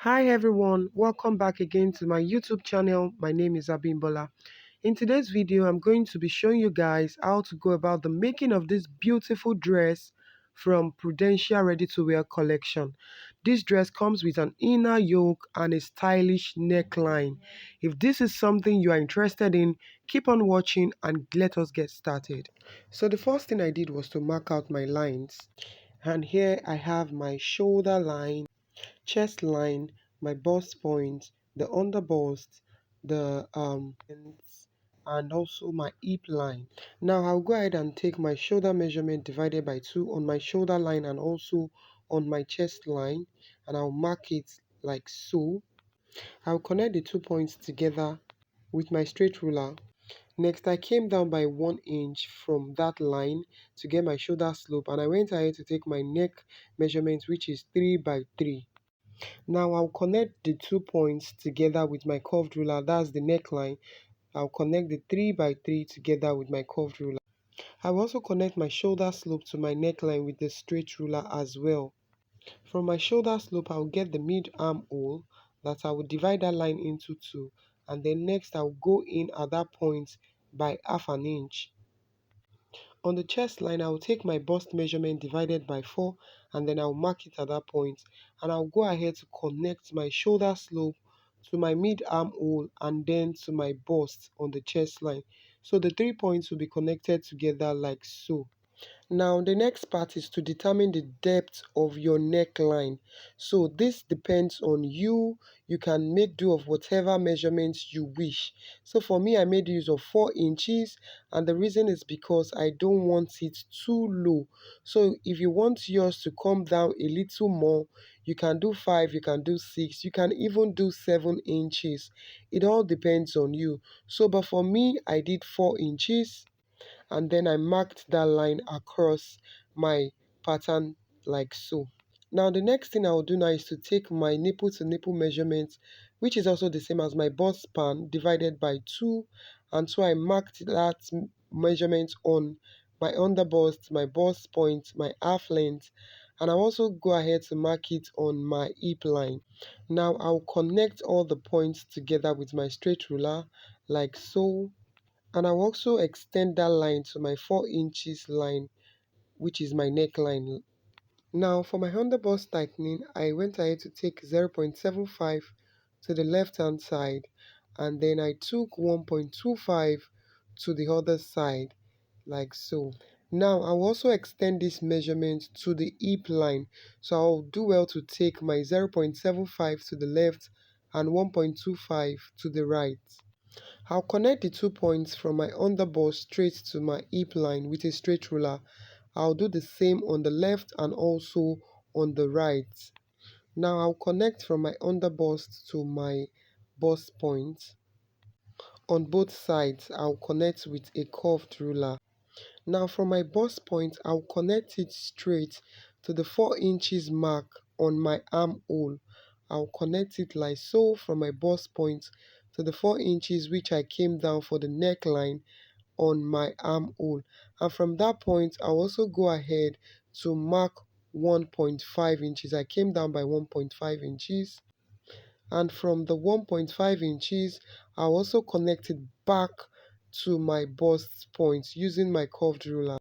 Hi everyone, welcome back again to my YouTube channel. My name is Abimbola. In today's video, I'm going to be showing you guys how to go about the making of this beautiful dress from Prudential Ready to Wear collection. This dress comes with an inner yoke and a stylish neckline. If this is something you are interested in, keep on watching and let us get started. So the first thing I did was to mark out my lines. And here I have my shoulder line, chest line, my bust point, the under bust, the and also my hip line. Now I'll go ahead and take my shoulder measurement divided by 2 on my shoulder line and also on my chest line, and I'll mark it like so. I'll connect the 2 points together with my straight ruler. Next, I came down by 1 inch from that line to get my shoulder slope, and I went ahead to take my neck measurement, which is 3 by 3. Now I'll connect the 2 points together with my curved ruler, that's the neckline. I'll connect the 3 by 3 together with my curved ruler. I will also connect my shoulder slope to my neckline with the straight ruler as well. From my shoulder slope, I'll get the mid arm hole that I will divide that line into 2, and then next I'll go in at that point by half an inch. On the chest line, I will take my bust measurement divided by 4, and then I'll mark it at that point, and I'll go ahead to connect my shoulder slope to my mid arm hole and then to my bust on the chest line. So the 3 points will be connected together like so. Now the next part is to determine the depth of your neckline. So this depends on you. You can make do of whatever measurements you wish. So for me, I made use of 4 inches, and the reason is because I don't want it too low. So if you want yours to come down a little more, you can do 5, you can do 6, you can even do 7 inches. It all depends on you. So but for me, I did 4 inches, and then I marked that line across my pattern like so. Now the next thing I will do now is to take my nipple to nipple measurement, which is also the same as my bust span, divided by 2, and so I marked that measurement on my under bust, my bust point, my half length, and I also go ahead to mark it on my hip line. Now I'll connect all the points together with my straight ruler like so, and I'll also extend that line to my 4 inches line, which is my neckline. Now for my underbust tightening, I went ahead to take 0.75 to the left hand side, and then I took 1.25 to the other side like so. Now I'll also extend this measurement to the hip line, so I'll do well to take my 0.75 to the left and 1.25 to the right. I'll connect the 2 points from my underbust straight to my hip line with a straight ruler. I'll do the same on the left and also on the right. Now I'll connect from my underbust to my bust point. On both sides, I'll connect with a curved ruler. Now from my bust point, I'll connect it straight to the 4 inches mark on my armhole. I'll connect it like so from my bust point to the 4 inches which I came down for the neckline on my armhole. And from that point, I'll also go ahead to mark 1.5 inches. I came down by 1.5 inches. And from the 1.5 inches, I'll also connect it back to my bust point using my curved ruler.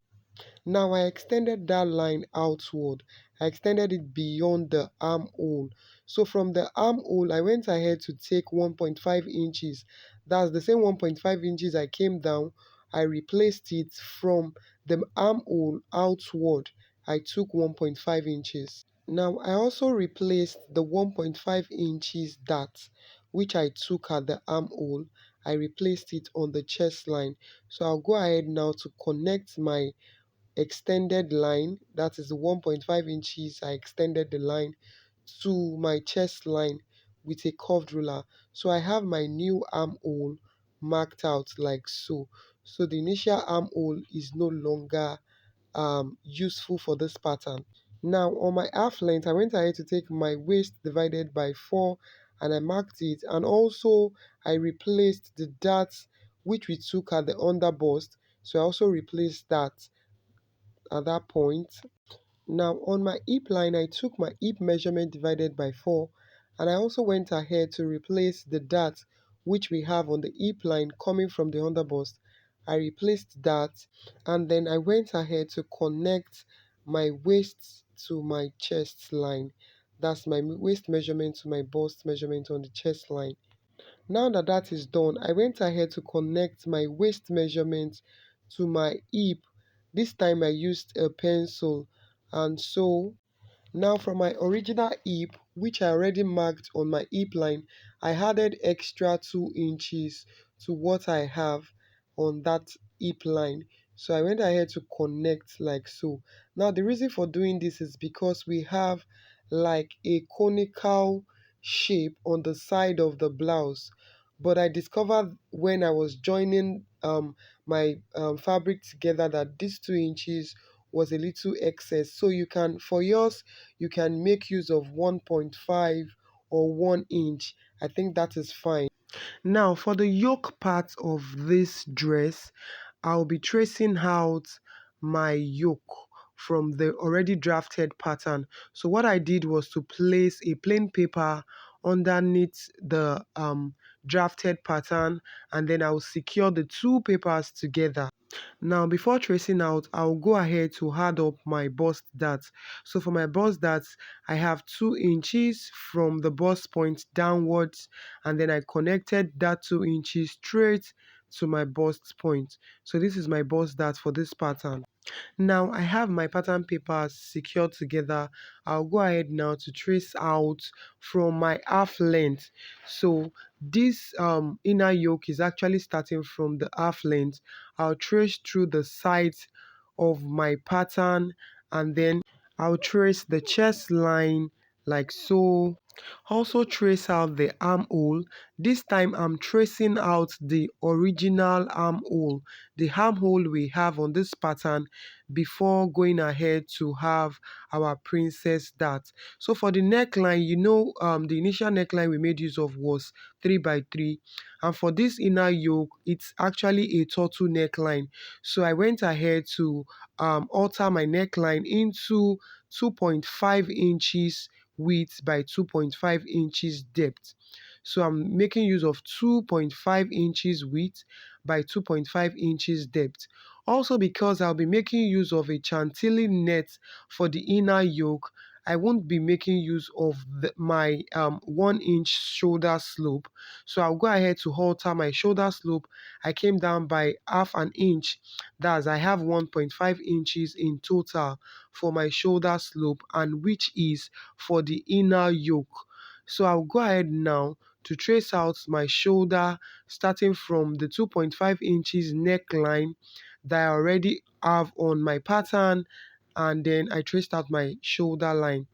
Now I extended that line outward. I extended it beyond the armhole. So from the armhole, I went ahead to take 1.5 inches. That's the same 1.5 inches I came down. I replaced it from the armhole outward. I took 1.5 inches. Now I also replaced the 1.5 inches dart which I took at the armhole. I replaced it on the chest line. So I'll go ahead now to connect my extended line, that is the 1.5 inches. I extended the line to my chest line with a curved ruler. So I have my new armhole marked out like so. So the initial armhole is no longer useful for this pattern. Now on my half length, I went ahead to take my waist divided by 4 and I marked it, and also I replaced the darts which we took at the under bust. So I also replaced that at that point. Now on my hip line, I took my hip measurement divided by 4 And I also went ahead to replace the dart which we have on the hip line coming from the underbust. I replaced that, and then I went ahead to connect my waist to my chest line. That's my waist measurement to my bust measurement on the chest line. Now that that is done, I went ahead to connect my waist measurement to my hip. This time I used a pencil, and so now from my original hip, which I already marked on my hip line, I added extra 2 inches to what I have on that hip line. So I went ahead to connect like so. Now the reason for doing this is because we have like a conical shape on the side of the blouse. But I discovered when I was joining my fabric together that these 2 inches was a little excess. So you can, for yours, you can make use of 1.5 or 1 inch. I think that is fine. Now for the yoke part of this dress, I'll be tracing out my yoke from the already drafted pattern. So what I did was to place a plain paper underneath the drafted pattern, and then I'll secure the two papers together. Now, before tracing out, I'll go ahead to add up my bust dart. So for my bust dart, I have 2 inches from the bust point downwards, and then I connected that 2 inches straight to my bust point. So this is my bust dart for this pattern. Now I have my pattern papers secured together. I'll go ahead now to trace out from my half length. So this inner yoke is actually starting from the half length. I'll trace through the sides of my pattern, and then I'll trace the chest line like so. Also trace out the armhole. This time I'm tracing out the original armhole, the armhole we have on this pattern before going ahead to have our princess dart. So for the neckline, the initial neckline we made use of was 3 by 3, and for this inner yoke it's actually a turtle neckline. So I went ahead to alter my neckline into 2.5 inches width by 2.5 inches depth. So I'm making use of 2.5 inches width by 2.5 inches depth. Also, because I'll be making use of a chantilly net for the inner yoke, I won't be making use of my 1 inch shoulder slope. So I'll go ahead to alter my shoulder slope. I came down by half an inch. That's, I have 1.5 inches in total for my shoulder slope, and which is for the inner yoke. So I'll go ahead now to trace out my shoulder starting from the 2.5 inches neckline that I already have on my pattern, and then I traced out my shoulder line.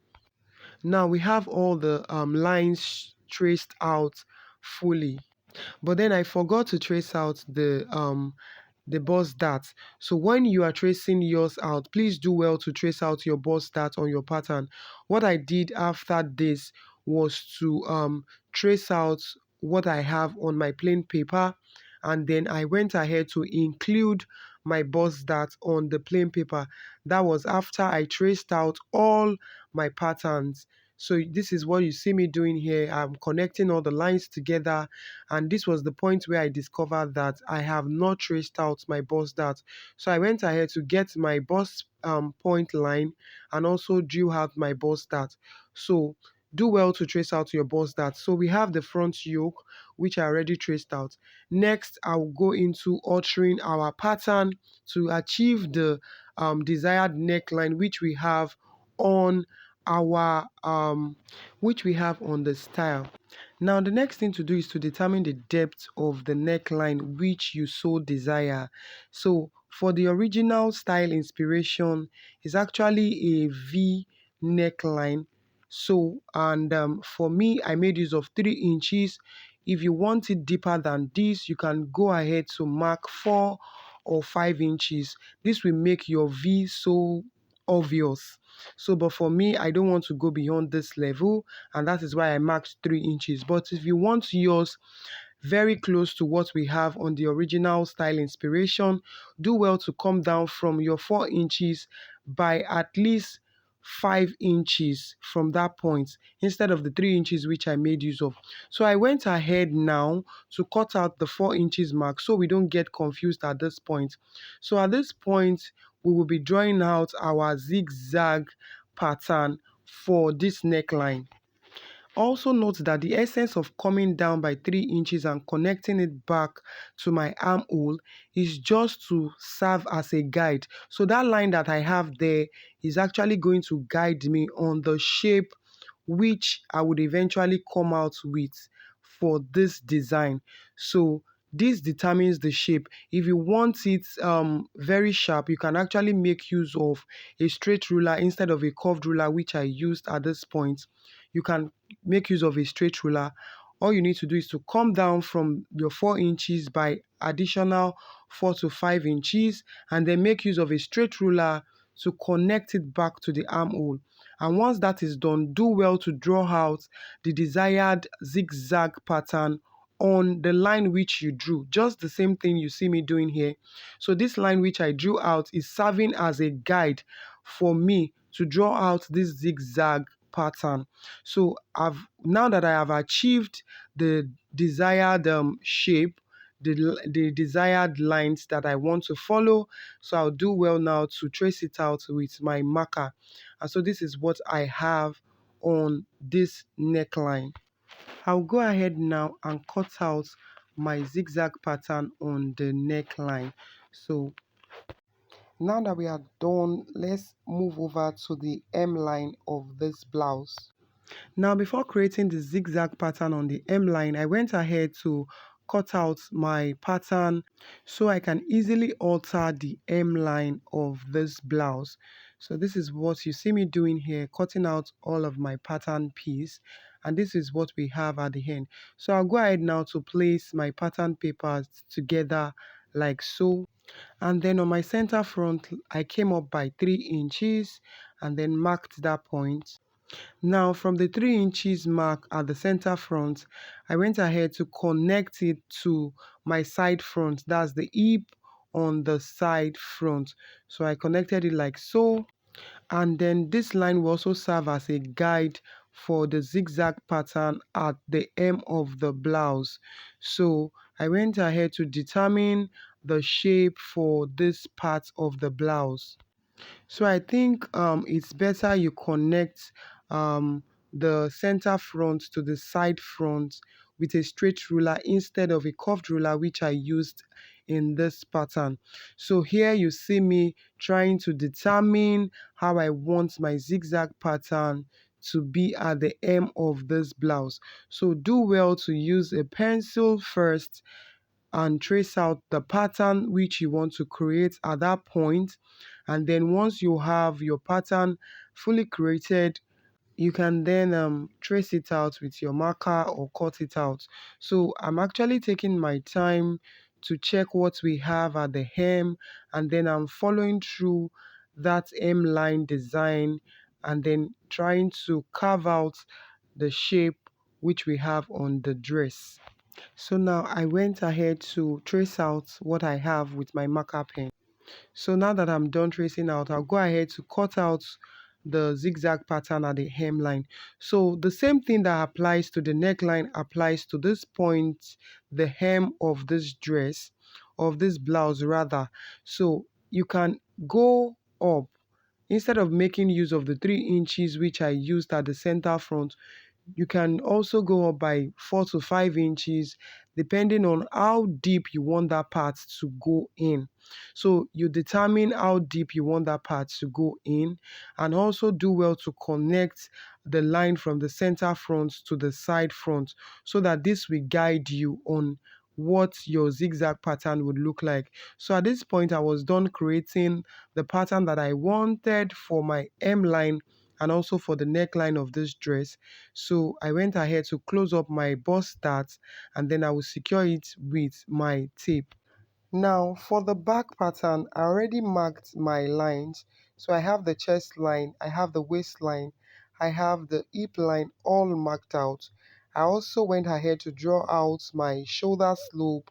Now we have all the lines traced out fully, but then I forgot to trace out the bust dart. So when you are tracing yours out, please do well to trace out your bust dart on your pattern. What I did after this was to trace out what I have on my plain paper, and then I went ahead to include my bust dart on the plain paper. That was after I traced out all my patterns. So this is what you see me doing here. I'm connecting all the lines together, and this was the point where I discovered that I have not traced out my bust dart. So I went ahead to get my bust point line and also drew out my bust dart. So do well to trace out your bust dart. So we have the front yoke, which I already traced out. Next, I will go into altering our pattern to achieve the desired neckline, which we have on our which we have on the style. Now the next thing to do is to determine the depth of the neckline which you so desire. So for the original style inspiration is actually a V neckline. So, and for me, I made use of 3 inches. If you want it deeper than this, you can go ahead to mark 4 or 5 inches. This will make your V so obvious. So, but for me, I don't want to go beyond this level, and that is why I marked 3 inches. But if you want yours very close to what we have on the original style inspiration, do well to come down from your 4 inches by at least 5 inches from that point instead of the 3 inches which I made use of. So I went ahead now to cut out the 4 inches mark so we don't get confused at this point. So at this point, we will be drawing out our zigzag pattern for this neckline. Also note that the essence of coming down by 3 inches and connecting it back to my armhole is just to serve as a guide. So that line that I have there is actually going to guide me on the shape which I would eventually come out with for this design. So this determines the shape. If you want it very sharp, you can actually make use of a straight ruler instead of a curved ruler, which I used at this point. You can make use of a straight ruler. All you need to do is to come down from your 4 inches by additional 4 to 5 inches and then make use of a straight ruler to connect it back to the armhole. And once that is done, do well to draw out the desired zigzag pattern on the line which you drew. Just the same thing you see me doing here. So this line which I drew out is serving as a guide for me to draw out this zigzag pattern. So now that I have achieved the desired shape, the desired lines that I want to follow, so I'll do well now to trace it out with my marker. And so this is what I have on this neckline. I'll go ahead now and cut out my zigzag pattern on the neckline. So now that we are done, let's move over to the hemline of this blouse. Now, before creating the zigzag pattern on the hemline, I went ahead to cut out my pattern so I can easily alter the hemline of this blouse. So this is what you see me doing here, cutting out all of my pattern piece, and this is what we have at the end. So I'll go ahead now to place my pattern papers together like so. And then on my center front, I came up by 3 inches and then marked that point. Now from the 3 inches mark at the center front, I went ahead to connect it to my side front. That's the hip on the side front. So I connected it like so. And then this line will also serve as a guide for the zigzag pattern at the hem of the blouse. So I went ahead to determine the shape for this part of the blouse. So I think it's better you connect the center front to the side front with a straight ruler instead of a curved ruler, which I used in this pattern. So here you see me trying to determine how I want my zigzag pattern to be at the hem of this blouse. So do well to use a pencil first and trace out the pattern which you want to create at that point. And then once you have your pattern fully created, you can then trace it out with your marker or cut it out. So I'm actually taking my time to check what we have at the hem, and then I'm following through that hem line design and then trying to carve out the shape which we have on the dress. So now I went ahead to trace out what I have with my marker pen. So now that I'm done tracing out, I'll go ahead to cut out the zigzag pattern at the hemline. So the same thing that applies to the neckline applies to this point, the hem of this dress, of this blouse rather. So you can go up instead of making use of the 3 inches which I used at the center front. You can also go up by 4 to 5 inches depending on how deep you want that part to go in. So you determine how deep you want that part to go in, and also do well to connect the line from the center front to the side front so that this will guide you on what your zigzag pattern would look like. So at this point I was done creating the pattern that I wanted for my hemline and also for the neckline of this dress. So I went ahead to close up my bust dart and then I will secure it with my tape. Now for the back pattern, I already marked my lines. So I have the chest line, I have the waistline, I have the hip line all marked out. I also went ahead to draw out my shoulder slope,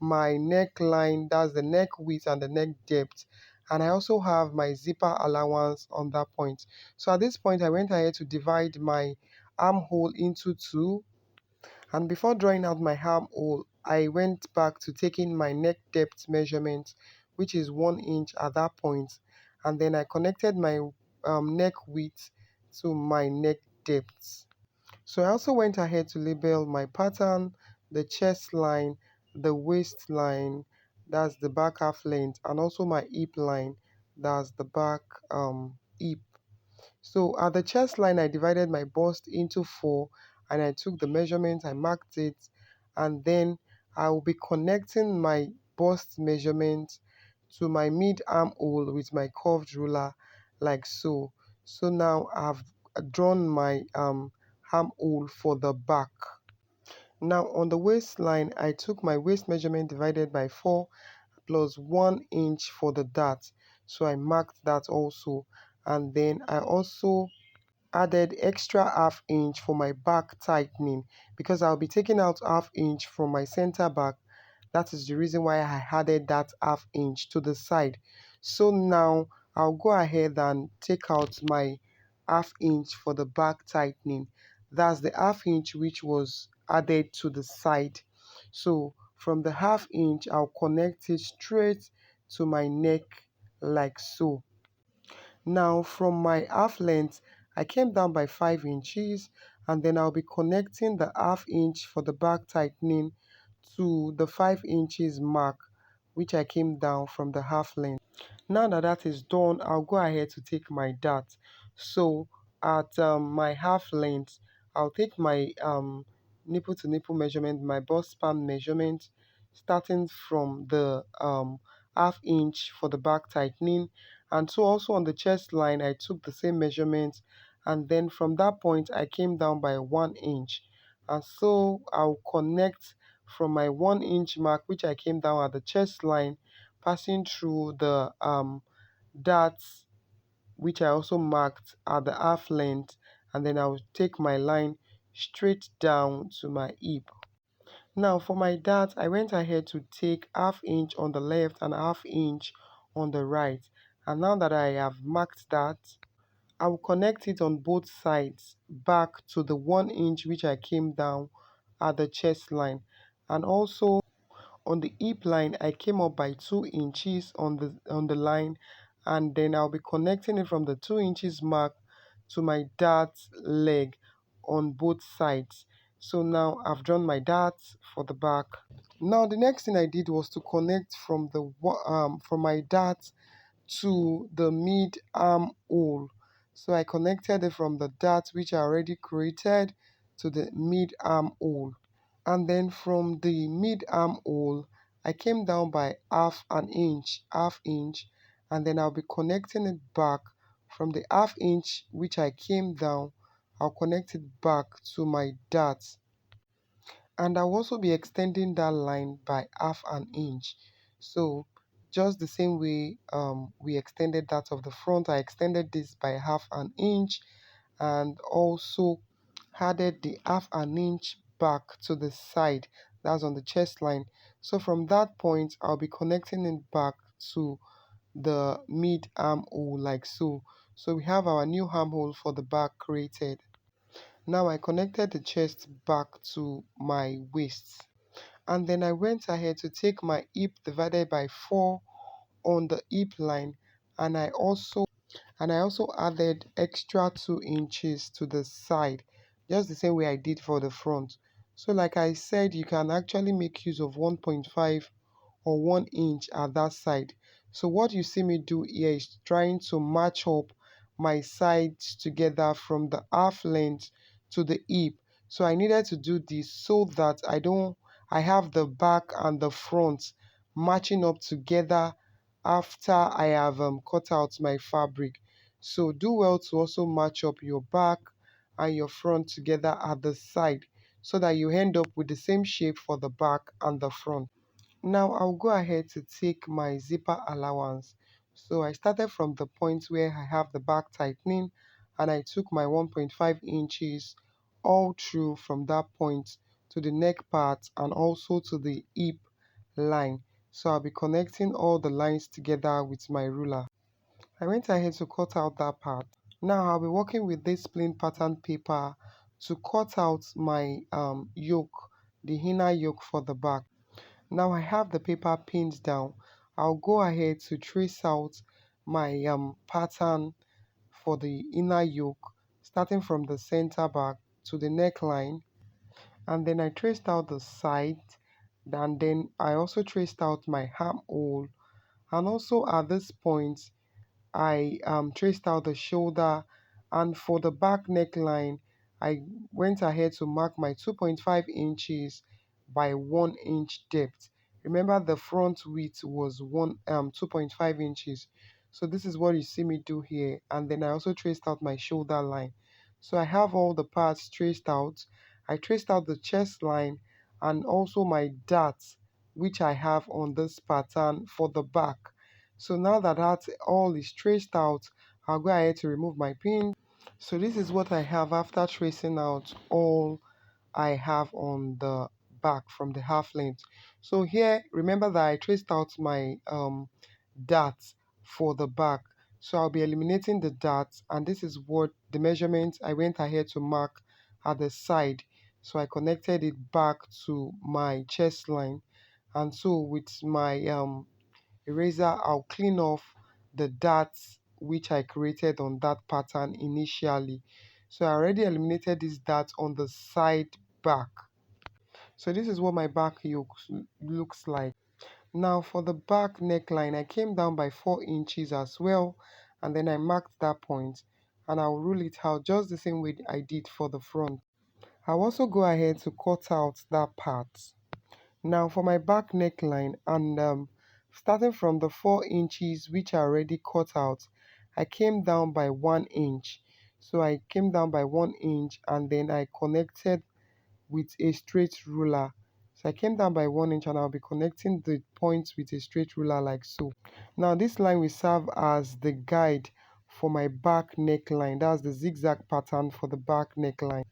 my neckline, that's the neck width and the neck depth, and I also have my zipper allowance on that point. So at this point I went ahead to divide my armhole into two, and before drawing out my armhole I went back to taking my neck depth measurement, which is 1 inch at that point, and then I connected my neck width to my neck depth. So I also went ahead to label my pattern, the chest line, the waistline, that's the back half length, and also my hip line, that's the back hip. So at the chest line, I divided my bust into four, and I took the measurement, I marked it, and then I will be connecting my bust measurement to my mid armhole with my curved ruler, like so. So now I've drawn my armhole for the back. Now on the waistline, I took my waist measurement divided by 4 plus 1 inch for the dart. So I marked that also, and then I also added extra half inch for my back tightening, because I'll be taking out half inch from my center back. That is the reason why I added that half inch to the side. So now I'll go ahead and take out my half inch for the back tightening. That's the half inch which was added to the side. So from the half inch I'll connect it straight to my neck, like so. Now from my half length, I came down by 5 inches, and then I'll be connecting the half inch for the back tightening to the 5 inches mark, which I came down from the half length. Now that that is done, I'll go ahead to take my dart. So at my half length, I'll take my nipple to nipple measurement, my bust span measurement, starting from the half inch for the back tightening. And so also on the chest line, I took the same measurement, and then from that point, I came down by 1 inch. And so I'll connect from my 1 inch mark, which I came down at the chest line, passing through the darts, which I also marked at the half length, and then I will take my line straight down to my hip. Now for my dart, I went ahead to take half inch on the left and half inch on the right. And now that I have marked that, I will connect it on both sides back to the 1 inch which I came down at the chest line. And also on the hip line, I came up by 2 inches on the line, and then I'll be connecting it from the 2 inches mark to my dart leg on both sides. So now I've drawn my darts for the back. Now the next thing I did was to connect from my dart to the mid arm hole. So I connected it from the dart which I already created to the mid arm hole. And then from the mid armhole I came down by half inch, and then I'll be connecting it back from the half inch which I came down. I'll connect it back to my dart, and I'll also be extending that line by half an inch. So just the same way we extended that of the front, I extended this by half an inch, and also added the half an inch back to the side, that's on the chest line. So from that point I'll be connecting it back to the mid armhole, like so. So we have our new armhole for the back created. Now I connected the chest back to my waist, and then I went ahead to take my hip divided by 4 on the hip line, and I also added extra 2 inches to the side, just the same way I did for the front. So like I said, you can actually make use of 1.5 or 1 inch at that side. So what you see me do here is trying to match up my sides together from the half length to the hip. So I needed to do this so that I have the back and the front matching up together after I have cut out my fabric. So do well to also match up your back and your front together at the side, so that you end up with the same shape for the back and the front. Now I'll go ahead to take my zipper allowance. So I started from the point where I have the back tightening, and I took my 1.5 inches all through from that point to the neck part and also to the hip line. So I'll be connecting all the lines together with my ruler. I went ahead to cut out that part. Now I'll be working with this plain pattern paper to cut out my yoke, the inner yoke for the back. Now I have the paper pinned down. I'll go ahead to trace out my pattern for the inner yoke, starting from the center back to the neckline, and then I traced out the side, and then I also traced out my armhole, and also at this point I traced out the shoulder, and for the back neckline I went ahead to mark my 2.5 inches by 1 inch depth. Remember the front width was 2.5 inches. So this is what you see me do here, and then I also traced out my shoulder line. So I have all the parts traced out. I traced out the chest line and also my darts which I have on this pattern for the back. So now that all is traced out, I'll go ahead to remove my pin. So this is what I have after tracing out all I have on the back from the half length. So here, remember that I traced out my darts for the back. So I'll be eliminating the darts, and this is what the measurement I went ahead to mark at the side. So I connected it back to my chest line, and so with my eraser I'll clean off the darts which I created on that pattern initially. So I already eliminated these darts on the side back. So this is what my back yoke looks like. Now for the back neckline, I came down by 4 inches as well, and then I marked that point, and I'll rule it out just the same way I did for the front. I'll also go ahead to cut out that part. Now for my back neckline, and starting from the 4 inches which I already cut out, I came down by 1 inch. So I came down by 1 inch, and then I connected with a straight ruler. So I came down by 1 inch, and I'll be connecting the points with a straight ruler like so. Now this line will serve as the guide for my back neckline. That's the zigzag pattern for the back neckline.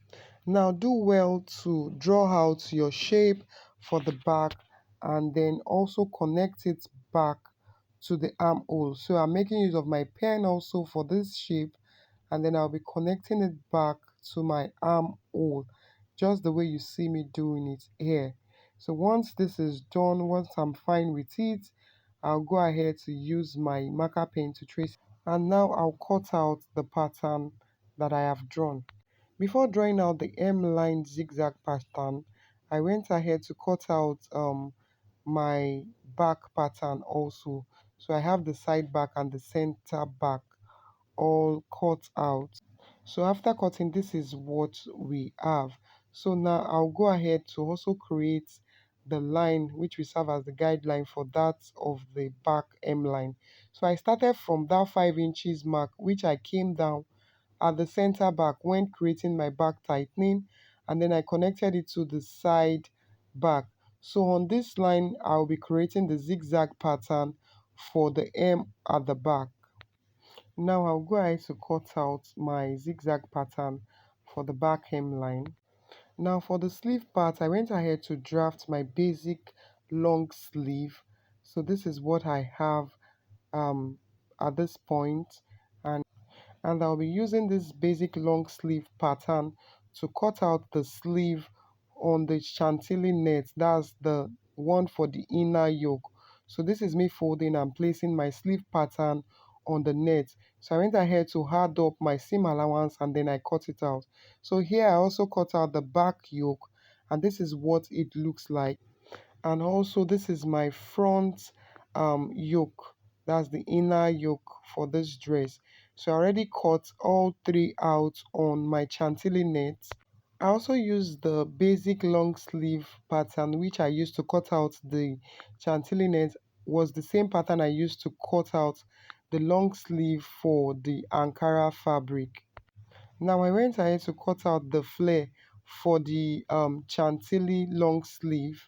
Now do well to draw out your shape for the back, and then also connect it back to the armhole. So I'm making use of my pen also for this shape, and then I'll be connecting it back to my armhole just the way you see me doing it here. So once this is done, once I'm fine with it, I'll go ahead to use my marker pen to trace, and now I'll cut out the pattern that I have drawn. Before drawing out the hemline zigzag pattern, I went ahead to cut out my back pattern also. So I have the side back and the center back all cut out. So after cutting, this is what we have. So now I'll go ahead to also create the line which will serve as the guideline for that of the back hemline. So I started from that 5 inches mark which I came down at the center back when creating my back tightening, and then I connected it to the side back. So on this line I'll be creating the zigzag pattern for the hem at the back. Now I'll go ahead to cut out my zigzag pattern for the back hemline. Now for the sleeve part, I went ahead to draft my basic long sleeve. So this is what I have at this point, and I'll be using this basic long sleeve pattern to cut out the sleeve on the chantilly net. That's the one for the inner yoke. So this is me folding and placing my sleeve pattern on the net. So I went ahead to add up my seam allowance, and then I cut it out. So here I also cut out the back yoke, and this is what it looks like. And also this is my front yoke. That's the inner yoke for this dress. So I already cut all three out on my chantilly net. I also used the basic long sleeve pattern which I used to cut out the chantilly net, was the same pattern I used to cut out the long sleeve for the Ankara fabric. Now I went ahead to cut out the flare for the chantilly long sleeve,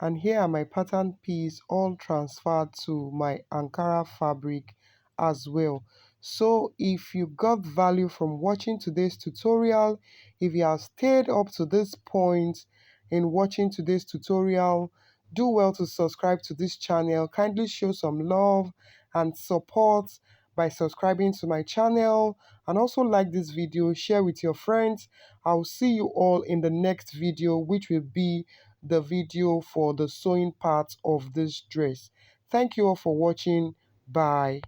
and here are my pattern piece all transferred to my Ankara fabric as well. So if you got value from watching today's tutorial, if you have stayed up to this point in watching today's tutorial, do well to subscribe to this channel. Kindly show some love and support by subscribing to my channel, and also like this video, share with your friends. I'll see you all in the next video, which will be the video for the sewing part of this dress. Thank you all for watching. Bye.